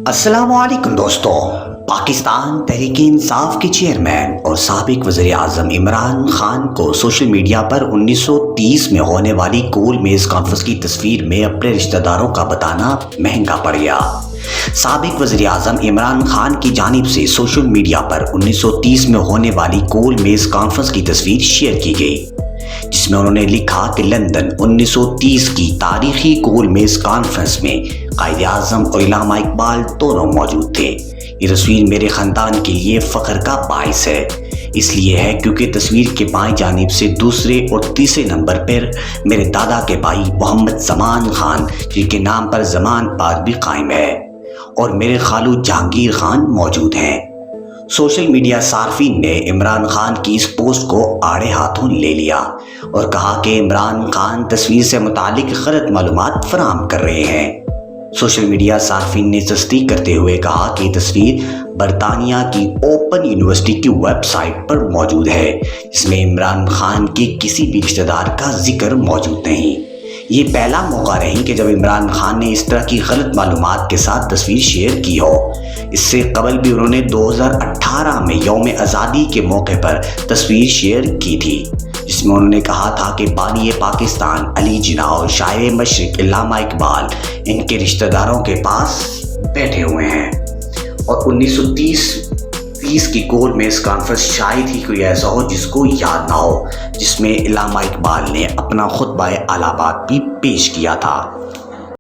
السلام علیکم دوستو۔ پاکستان تحریک انصاف کے چیئرمین اور سابق وزیر اعظم عمران خان کو سوشل میڈیا پر 1930 میں ہونے والی گول میز کانفرنس کی تصویر میں اپنے رشتہ داروں کا بتانا مہنگا پڑ گیا۔ سابق وزیر اعظم عمران خان کی جانب سے سوشل میڈیا پر 1930 میں ہونے والی گول میز کانفرنس کی تصویر شیئر کی گئی، جس میں انہوں نے لکھا کہ لندن 1930 کی تاریخی گول میز کانفرنس میں قائد اعظم اور علامہ اقبال دونوں موجود تھے۔ یہ تصویر میرے خاندان کے لیے فخر کا باعث ہے، اس لیے ہے کیونکہ تصویر کے بائیں جانب سے دوسرے اور تیسرے نمبر پر میرے دادا کے بھائی محمد زمان خان، جن کے نام پر زمان پارک بھی قائم ہے، اور میرے خالو جہانگیر خان موجود ہیں۔ سوشل میڈیا صارفین نے عمران خان کی اس پوسٹ کو آڑے ہاتھوں لے لیا اور کہا کہ عمران خان تصویر سے متعلق غلط معلومات فراہم کر رہے ہیں۔ سوشل میڈیا صارفین نے تصدیق کرتے ہوئے کہا کہ یہ تصویر برطانیہ کی اوپن یونیورسٹی کی ویب سائٹ پر موجود ہے، جس میں عمران خان کے کسی بھی رشتہ دار کا ذکر موجود نہیں۔ یہ پہلا موقع نہیں کہ جب عمران خان نے اس طرح کی غلط معلومات کے ساتھ تصویر شیئر کی ہو۔ اس سے قبل بھی انہوں نے 2018 میں یوم آزادی کے موقع پر تصویر شیئر کی تھی، جس میں انہوں نے کہا تھا کہ بانی پاکستان علی جناح اور شاعر مشرق علامہ اقبال ان کے رشتہ داروں کے پاس بیٹھے ہوئے ہیں، اور 1930 کی گول میز کانفرنس شاید ہی کوئی ایسا ہو جس کو یاد نہ ہو، جس میں علامہ اقبال نے اپنا خطبہ اعلی بات بھی پیش کیا تھا۔